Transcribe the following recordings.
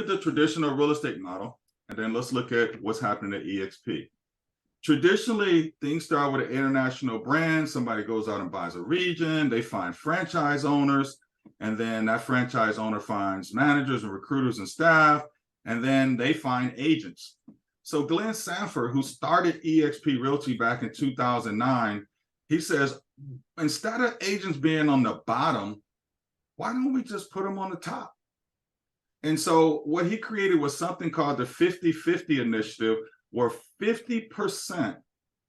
at the traditional real estate model, and then let's look at what's happening at EXP. Traditionally, things start with an international brand. Somebody goes out and buys a region. They find franchise owners, and then that franchise owner finds managers and recruiters and staff, and then they find agents. So Glenn Sanford, who started EXP Realty back in 2009, he says, instead of agents being on the bottom, why don't we just put them on the top? And so what he created was something called the 50-50 initiative, where 50%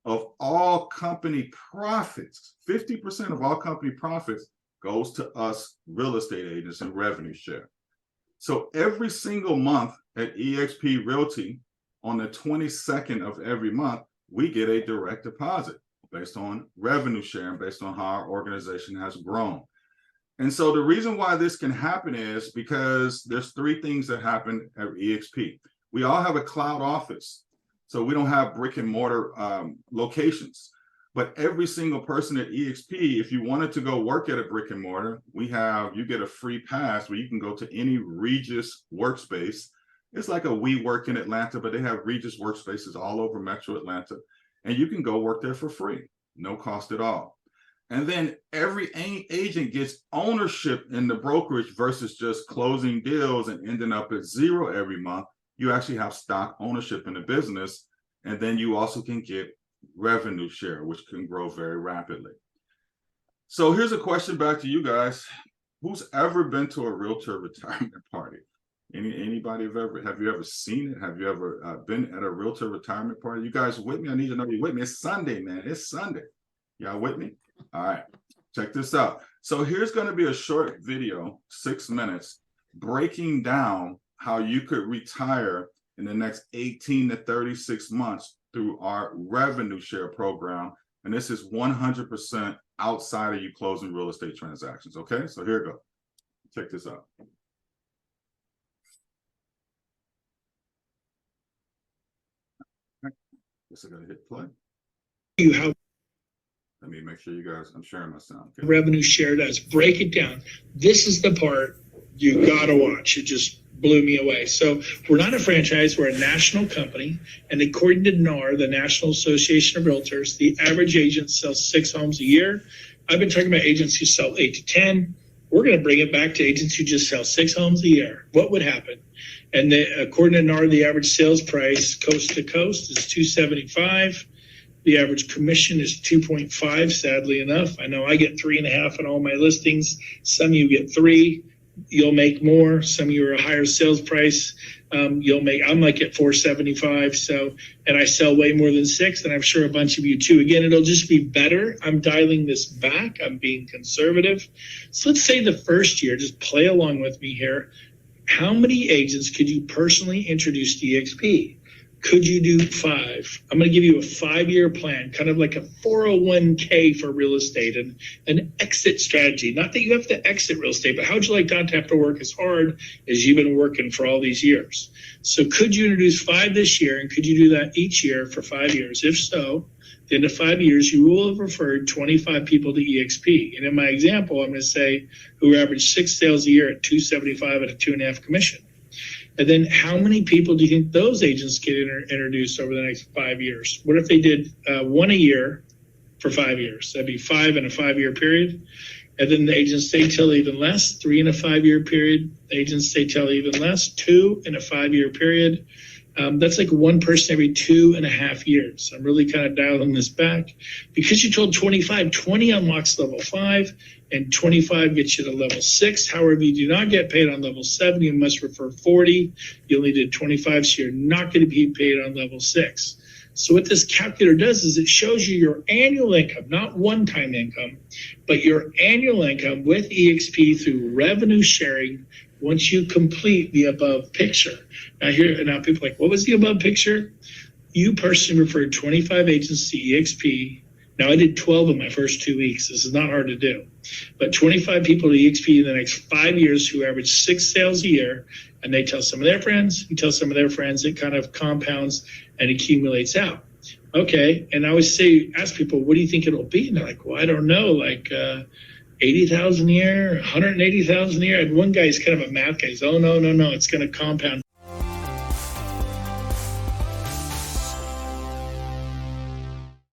of all company profits, 50% of all company profits goes to us real estate agents and revenue share. So every single month at EXP Realty, on the 22nd of every month, we get a direct deposit based on revenue share and based on how our organization has grown. And so the reason why this can happen is because there's three things that happen at EXP. We all have a cloud office, so we don't have brick and mortar locations. But every single person at EXP, if you wanted to go work at a brick and mortar, you get a free pass where you can go to any Regis workspace. It's like a WeWork in Atlanta, but they have Regis workspaces all over Metro Atlanta, and you can go work there for free, no cost at all. And then every agent gets ownership in the brokerage versus just closing deals and ending up at zero every month. You actually have stock ownership in the business, and then you also can get revenue share, which can grow very rapidly. So here's a question back to you guys. Who's ever been to a realtor retirement party? Anybody have you ever seen it? Have you ever been at a realtor retirement party? You guys with me? I need to know you're with me. It's Sunday, man. It's Sunday. Y'all with me? All right, check this out. So here's going to be a short video, 6 minutes, breaking down how you could retire in the next 18 to 36 months through our revenue share program. And this is 100% outside of you closing real estate transactions. Okay, so here we go. Check this out. Guess I gotta hit play. Let me make sure you guys, I'm sharing my sound. Okay. Revenue share does. Break it down. This is the part you gotta watch. It just blew me away. So we're not a franchise, we're a national company. And according to NAR, the National Association of Realtors, the average agent sells 6 homes a year. I've been talking about agents who sell 8 to 10. We're going to bring it back to agents who just sell 6 homes a year. What would happen? And according to NAR, the average sales price coast to coast is $275. The average commission is 2.5, sadly enough. I know I get 3.5 on all my listings. Some of you get 3. You'll make more. Some of you are a higher sales price. I might get 475. So, and I sell way more than 6, and I'm sure a bunch of you too. Again, it'll just be better. I'm dialing this back. I'm being conservative. So let's say the first year, just play along with me here. How many agents could you personally introduce to EXP? Could you do 5? I'm going to give you a 5-year plan, kind of like a 401k for real estate and an exit strategy. Not that you have to exit real estate, but how would you like not to have to work as hard as you've been working for all these years? So could you introduce 5 this year, and could you do that each year for 5 years? If so, at the end of 5 years, you will have referred 25 people to EXP. And in my example, I'm going to say who average 6 sales a year at $275 at a 2.5 commission. And then how many people do you think those agents get introduced over the next 5 years? What if they did 1 a year for 5 years? That'd be 5 in a 5-year period. And then the agents stay till even less, 3 in a 5-year period. The agents stay till even less, 2 in a 5-year period. That's like 1 person every 2.5 years. I'm really kind of dialing this back. Because you told 25, 20 unlocks level 5, and 25 gets you to level 6. However, you do not get paid on level 7. You must refer 40. You only did 25, so you're not going to be paid on level 6. So what this calculator does is it shows you your annual income, not one-time income, but your annual income with EXP through revenue sharing once you complete the above picture. Now people are like, what was the above picture? You personally referred 25 agents to EXP. Now I did 12 in my first 2 weeks. This is not hard to do. But 25 people to EXP in the next 5 years who average 6 sales a year, and they tell some of their friends, you tell some of their friends, it kind of compounds and accumulates out. Okay, and I always ask people, what do you think it'll be? And they're like, well, I don't know, like 80,000 a year, 180,000 a year. And one guy's kind of a math guy. He's, oh, no, it's going to compound.